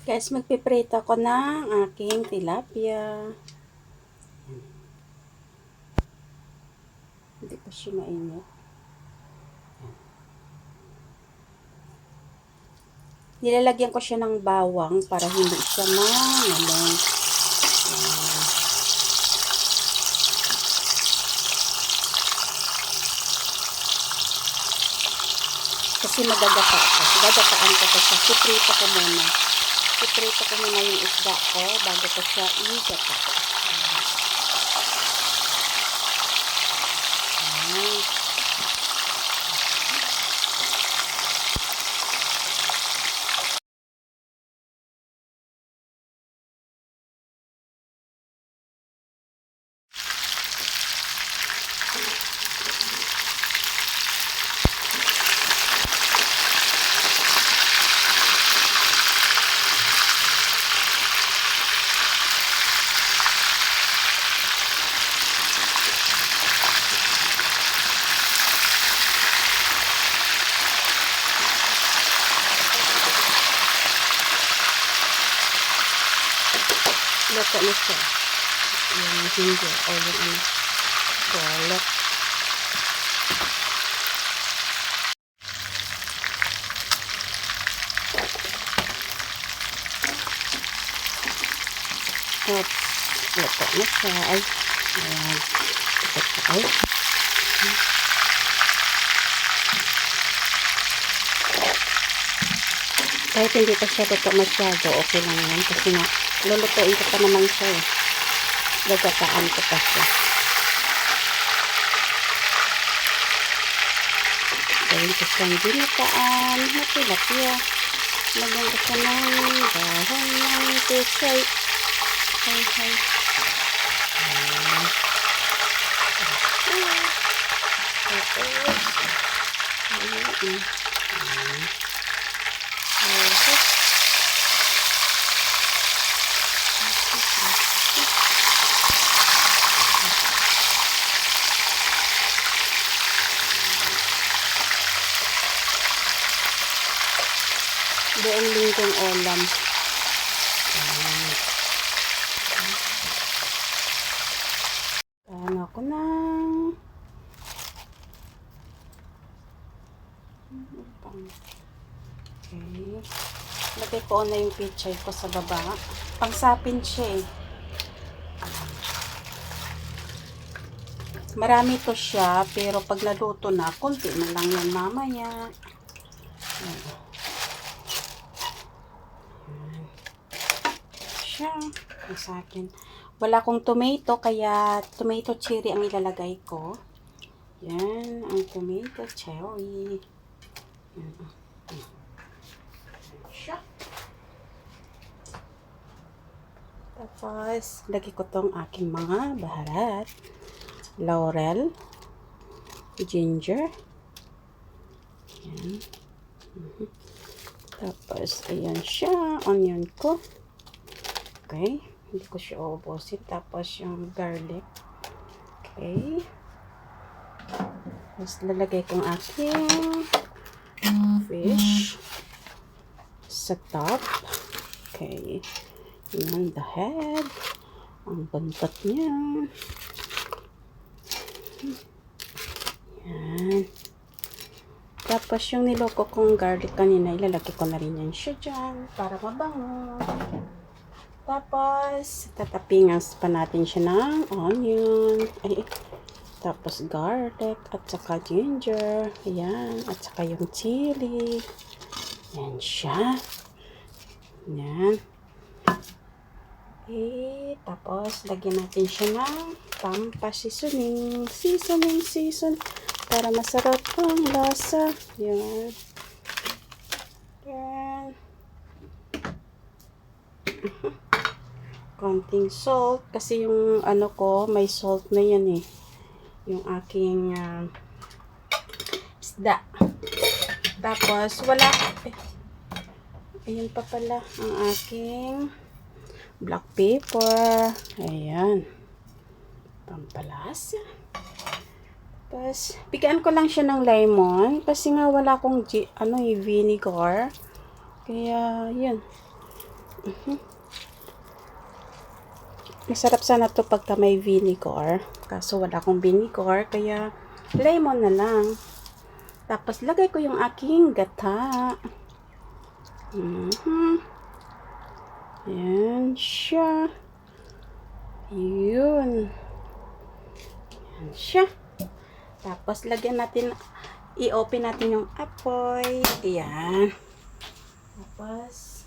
Guys, magpiprito ako ng aking tilapia. Hindi pa siya mainit. Nilalagyan ko siya ng bawang para hindi siya mangalong. Kasi magagata ko. Gagataan ko to siya. Piprito ko muna. Piprito ko muna yung isda ko bago ko siya igata. Luto na siya. Yung ginger o yung garlic. At luto na siya. Ay, ayan. Ay. Kahit hindi pa siya luto masyado, okay lang yan. Kasi nga, lulutuin ko pa naman siya eh. Gagataan ko pa siya. Gawin ko siyang ginataan na tilapia. Lagyan ko siya ng dahon ng pechay. Hay. Buong linggong ulam. Kaya ako ng okay. Lagay ko na yung pechay ko sa baba. Pangsapin siya eh. Marami to siya, pero pag naluto na, konti na lang yan mamaya. Siya. Sa akin. Wala akong tomato, kaya tomato cherry ang ilalagay ko. Yan, ang tomato cherry. Yan. Siya. Tapos, lagay ko tong aking mga baharat. Laurel. Ginger. Yan. Tapos, ayan siya. Onion ko. Okay. Hindi ko siya uubusin. Tapos, yung garlic. Okay. Tapos, lalagay kong aking fish sa top. Okay. Yan, the head. Ang bantot niya. Yan. Tapos, yung niloko kong garlic kanina, ilalagay ko na rin yan siya dyan para mabango. Tapos, tatapingan pa natin siya ng onion. Tapos, garlic at saka ginger. Ayan. At saka yung chili. Yan siya. Yan. Okay. Tapos, lagyan natin siya ng pampasisoning. Season. Para masarap ang lasa. Yan. Yan. Konting salt. Kasi yung ano ko, may salt na yan eh. Yung aking isda. Tapos, wala. Ayan pa pala ang aking black pepper. Ayan. Pampalasa. Tapos, pigaan ko lang siya ng lemon. Kasi nga wala akong vinegar. Kaya, yan. Masarap sana to pagka may vinegar. Kaso wala akong vinegar, kaya lemon na lang. Tapos lagay ko yung aking gata. Yan siya. Yun. Yan siya. Tapos lagyan natin, i-open natin yung apoy. Ayan. Tapos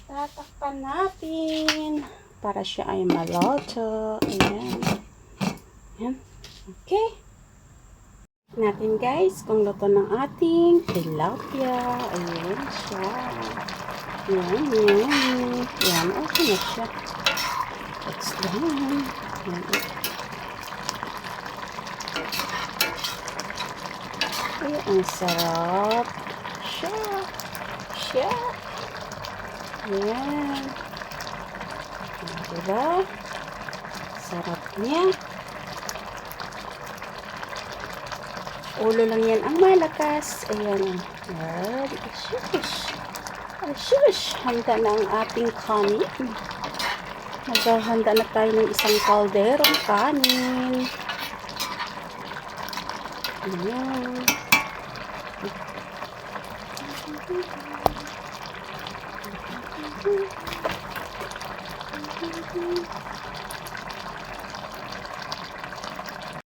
tatakpan natin para siya ay maluto. Ayan. Ayan. Okay. Natin guys kung luto ng ating tilapia. Ayan siya. Ayan, ayan. Ayan, okay na siya. It's done. Ayan. Ayan, ang sarap. Siya. Ayan. Diba? Sarap niya. Ulo lang yan ang malakas. Ayan. Ayan. Shush. Handa na ang ating kanin. Maghahanda na tayo ng isang kalderong kanin. Ayan.